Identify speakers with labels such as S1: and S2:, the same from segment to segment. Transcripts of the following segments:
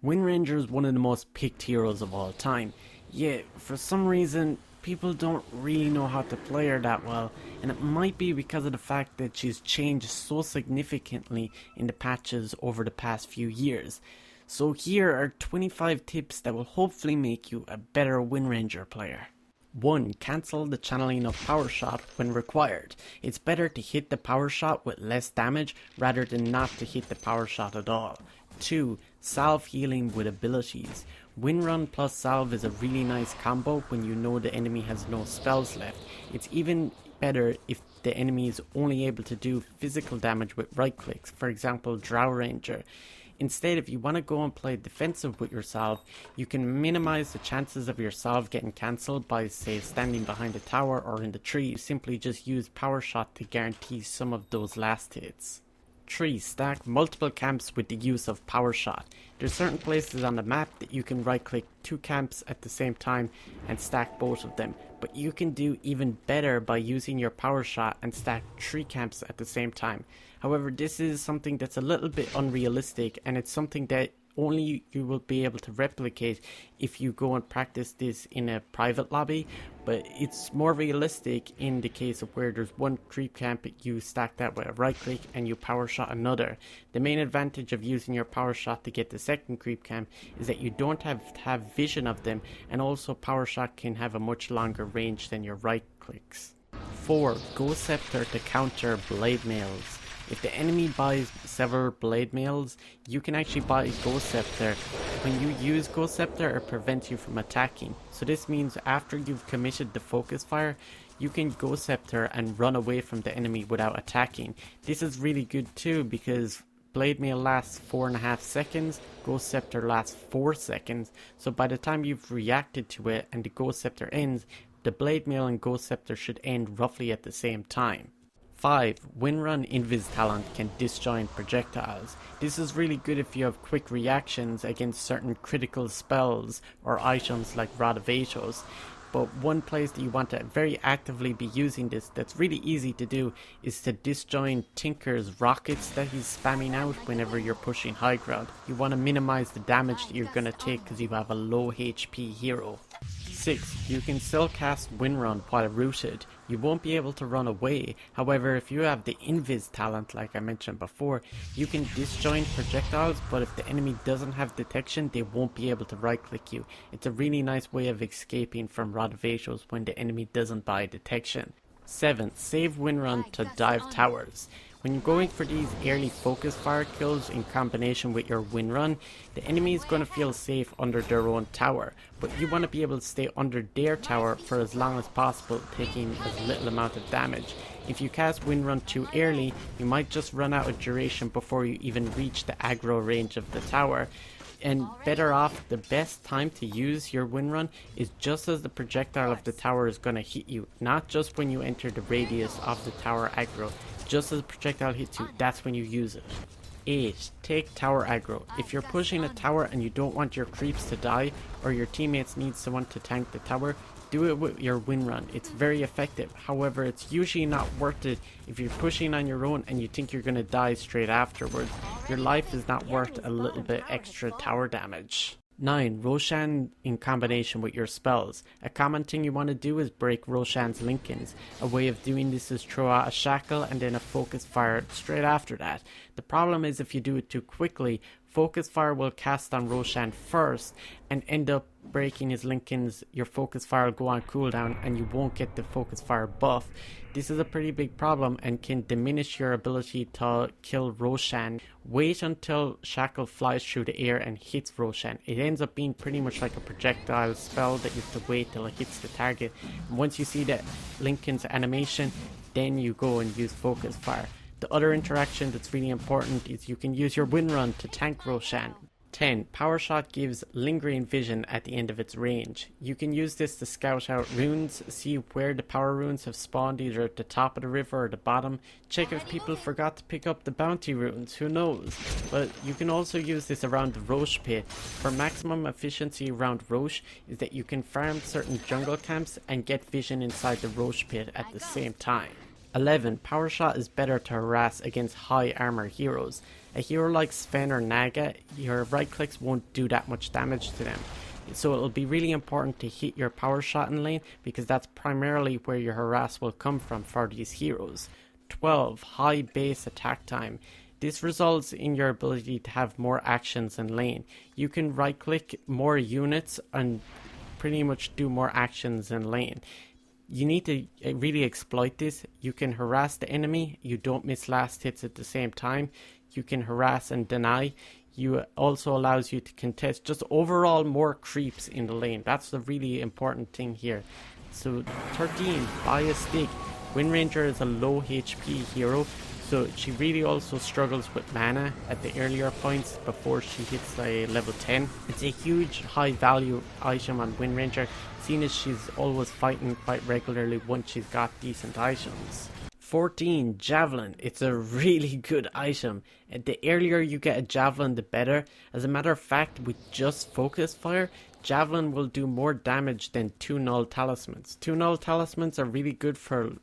S1: Windranger is one of the most picked heroes of all time, yet for some reason people don't really know how to play her that well, and it might be because of the fact that she's changed so significantly in the patches over the past few years. So here are 25 tips that will hopefully make you a better Windranger player. 1. Cancel the channeling of Powershot when required. It's better to hit the Powershot with less damage rather than not to hit the Powershot at all. 2. Salve healing with abilities. Windrun plus Salve is a really nice combo when you know the enemy has no spells left. It's even better if the enemy is only able to do physical damage with right clicks, for example Drow Ranger. Instead, if you want to go and play defensive with your Salve, you can minimize the chances of your Salve getting cancelled by, say, standing behind a tower or in the tree. Simply just use Powershot to guarantee some of those last hits. 3. Stack multiple camps with the use of Powershot. There's certain places on the map that you can right click 2 camps at the same time and stack both of them, but you can do even better by using your Powershot and stack 3 camps at the same time. However, this is something that's a little bit unrealistic, and it's something that only you will be able to replicate if you go and practice this in a private lobby, but it's more realistic in the case of where there's one creep camp, you stack that with a right click and you power shot another. The main advantage of using your power shot to get the second creep camp is that you don't have to have vision of them, and also power shot can have a much longer range than your right clicks. 4. Go scepter to counter blade mails. If the enemy buys several blade mails, you can actually buy Ghost Scepter. When you use Ghost Scepter, it prevents you from attacking. So this means after you've committed the focus fire, you can Ghost Scepter and run away from the enemy without attacking. This is really good too, because blade mail lasts 4.5 seconds, Ghost Scepter lasts 4 seconds. So by the time you've reacted to it and the Ghost Scepter ends, the blade mail and Ghost Scepter should end roughly at the same time. 5. Windrun invis talent can disjoint projectiles. This is really good if you have quick reactions against certain critical spells or items like Rod of Atos. But one place that you want to very actively be using this that's really easy to do is to disjoin Tinker's rockets that he's spamming out whenever you're pushing high ground. You want to minimize the damage that you're going to take because you have a low HP hero. 6. You can still cast Windrun while rooted. You won't be able to run away. However, if you have the invis talent like I mentioned before, you can disjoint projectiles, but if the enemy doesn't have detection, they won't be able to right click you. It's a really nice way of escaping from Rod of Atos when the enemy doesn't buy detection. 7. Save Windrun to dive towers. When you're going for these early focus fire kills in combination with your Windrun, the enemy is going to feel safe under their own tower, but you want to be able to stay under their tower for as long as possible, taking as little amount of damage. If you cast Windrun too early, you might just run out of duration before you even reach the aggro range of the tower. And better off, the best time to use your Windrun is just as the projectile of the tower is going to hit you, not just when you enter the radius of the tower aggro. Just as the projectile hits you, that's when you use it. 8. Take tower aggro. If you're pushing a tower and you don't want your creeps to die, or your teammates need someone to tank the tower, do it with your Windrun. It's very effective. However, it's usually not worth it if you're pushing on your own and you think you're going to die straight afterwards. Your life is not worth a little bit extra tower damage. 9. Roshan in combination with your spells. A common thing you want to do is break Roshan's Linkens. A way of doing this is throw out a shackle and then a focus fire straight after that. The problem is if you do it too quickly, focus fire will cast on Roshan first and end up breaking his Linkens. Your focus fire will go on cooldown and you won't get the focus fire buff. This is a pretty big problem and can diminish your ability to kill Roshan. Wait until Shackle flies through the air and hits Roshan. It ends up being pretty much like a projectile spell that you have to wait till it hits the target. And once you see that Linken's animation, then you go and use focus fire. The other interaction that's really important is you can use your Windrun to tank Roshan. 10. Powershot gives lingering vision at the end of its range. You can use this to scout out runes, see where the power runes have spawned either at the top of the river or the bottom, check if people forgot to pick up the bounty runes, who knows. But you can also use this around the Roche pit. For maximum efficiency around Roche is that you can farm certain jungle camps and get vision inside the Roche pit at the same time. 11. Powershot is better to harass against high armor heroes. A hero like Sven or Naga, your right clicks won't do that much damage to them. So it'll be really important to hit your power shot in lane, because that's primarily where your harass will come from for these heroes. 12. High base attack time. This results in your ability to have more actions in lane. You can right click more units and pretty much do more actions in lane. You need to really exploit this. You can harass the enemy, you don't miss last hits at the same time. You can harass and deny. You also allows you to contest just overall more creeps in the lane. That's the really important thing here. So 13, buy a stick. Windranger is a low HP hero, so she really also struggles with mana at the earlier points before she hits level 10. It's a huge high value item on Windranger, seeing as she's always fighting quite regularly once she's got decent items. 14. Javlin. It's a really good item. The earlier you get a Javlin, the better. As a matter of fact, with just focus fire, Javlin will do more damage than 2 null talismans. 2 null talismans are really good for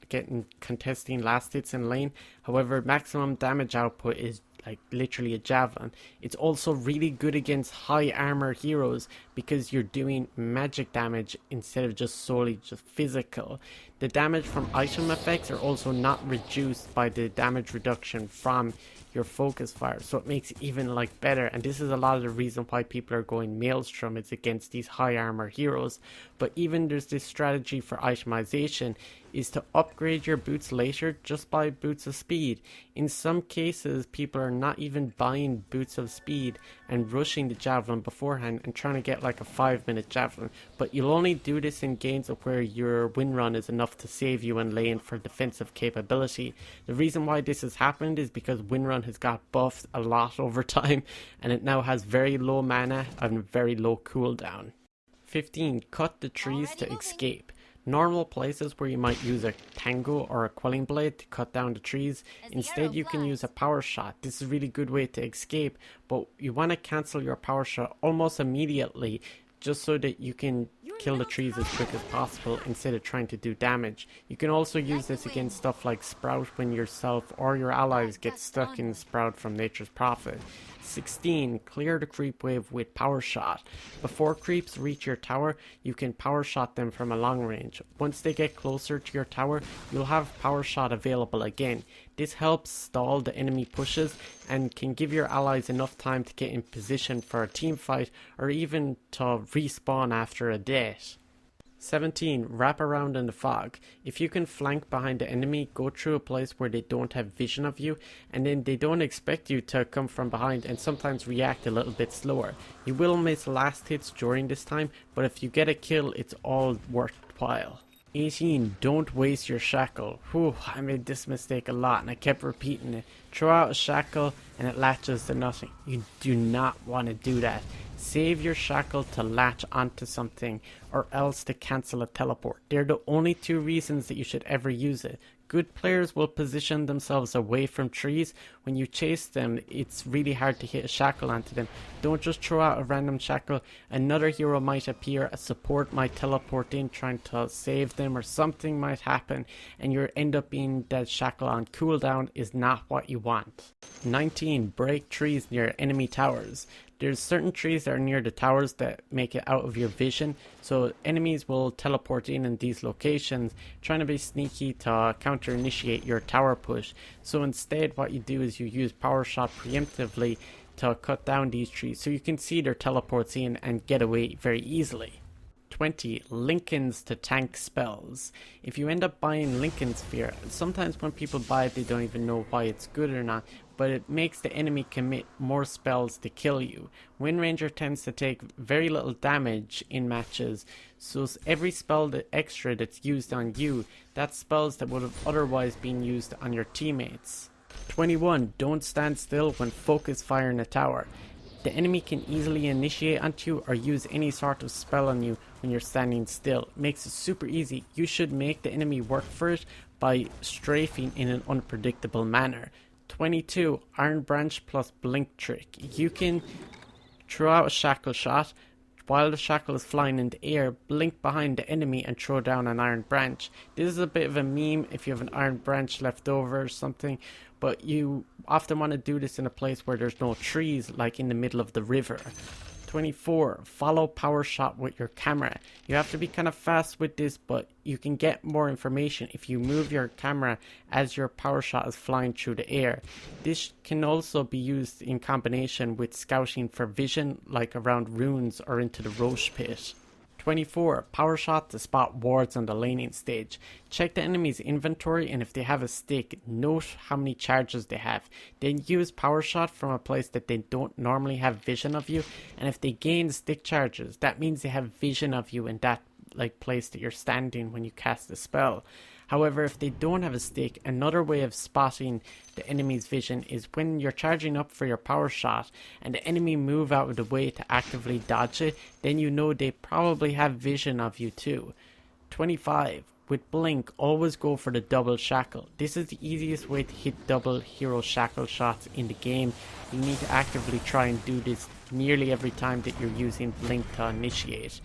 S1: contesting last hits in lane. However, maximum damage output is like literally a Javlin. It's also really good against high armor heroes because you're doing magic damage instead of just solely just physical. The damage from item effects are also not reduced by the damage reduction from your focus fire, so it makes it even like better. And this is a lot of the reason why people are going Maelstrom. It's against these high armor heroes. But even there's this strategy for itemization, is to upgrade your boots later just by boots of speed. In some cases, people are not even buying boots of speed and rushing the Javlin beforehand and trying to get like a 5-minute Javlin. But you'll only do this in games of where your Windrun is enough to save you in lane for defensive capability. The reason why this has happened is because Windrun has got buffed a lot over time, and it now has very low mana and very low cooldown. 15. Cut the trees to escape. Normal places where you might use a tango or a quelling blade to cut down the trees, instead you can use a power shot. This is a really good way to escape, but you want to cancel your power shot almost immediately, just so that you can kill the trees as quick as possible instead of trying to do damage. You can also use this against stuff like Sprout when yourself or your allies get stuck in Sprout from Nature's Prophet. 16. Clear the creep wave with power shot. Before creeps reach your tower, you can power shot them from a long range. Once they get closer to your tower, you'll have power shot available again. This helps stall the enemy pushes and can give your allies enough time to get in position for a team fight or even to respawn after a death. 17. Wrap around in the fog. If you can flank behind the enemy, go through a place where they don't have vision of you, and then they don't expect you to come from behind and sometimes react a little bit slower. You will miss last hits during this time, but if you get a kill, it's all worthwhile. 18. Don't waste your shackle. Whew, I made this mistake a lot and I kept repeating it. Throw out a shackle and it latches to nothing. You do not want to do that. Save your shackle to latch onto something or else to cancel a teleport. They're the only two reasons that you should ever use it. Good players will position themselves away from trees. When you chase them, it's really hard to hit a shackle onto them. Don't just throw out a random shackle. Another hero might appear, a support might teleport in trying to save them, or something might happen and you end up being dead. Shackle on cooldown is not what you want. 19. Break trees near enemy towers. There's certain trees that are near the towers that make it out of your vision, so enemies will teleport in these locations trying to be sneaky to counter initiate your tower push. So instead what you do is you use power shot preemptively to cut down these trees so you can see their teleports in and get away very easily. 20. Lincolns to tank spells. If you end up buying Lincoln Sphere, sometimes when people buy it they don't even know why it's good or not, but it makes the enemy commit more spells to kill you. Windranger tends to take very little damage in matches, so every spell extra that's used on you, that's spells that would have otherwise been used on your teammates. 21. Don't stand still when focus fire in a tower. The enemy can easily initiate onto you or use any sort of spell on you when you're standing still. It makes it super easy. You should make the enemy work for it by strafing in an unpredictable manner. 22. Iron Branch plus Blink Trick. You can throw out a shackleshot, while the shackle is flying in the air, blink behind the enemy and throw down an iron branch. This is a bit of a meme if you have an iron branch left over or something, but you often want to do this in a place where there's no trees, like in the middle of the river. 24. Follow Powershot with your camera. You have to be kind of fast with this, but you can get more information if you move your camera as your Powershot is flying through the air. This can also be used in combination with scouting for vision, like around ruins or into the Roche pit. 24. Powershot to spot wards on the laning stage. Check the enemy's inventory, and if they have a stick, note how many charges they have. Then use Powershot from a place that they don't normally have vision of you, and if they gain stick charges, that means they have vision of you in that place that you're standing when you cast the spell. However, if they don't have a stick, another way of spotting the enemy's vision is when you're charging up for your power shot and the enemy move out of the way to actively dodge it, then you know they probably have vision of you too. 25. With Blink, always go for the double shackle. This is the easiest way to hit double hero shackle shots in the game. You need to actively try and do this nearly every time that you're using Blink to initiate.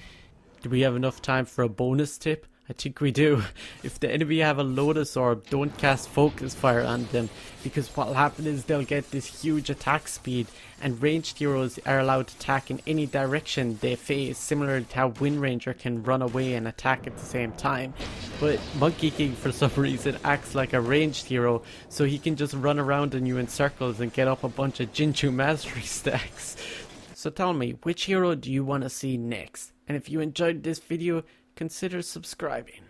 S1: Do we have enough time for a bonus tip? I think we do. If the enemy have a Lotus Orb, don't cast Focus Fire on them, because what will happen is they'll get this huge attack speed, and ranged heroes are allowed to attack in any direction they face, similar to how Windranger can run away and attack at the same time. But Monkey King for some reason acts like a ranged hero, so he can just run around on you in circles and get up a bunch of Jinju Mastery stacks. So tell me, which hero do you want to see next? And if you enjoyed this video, consider subscribing.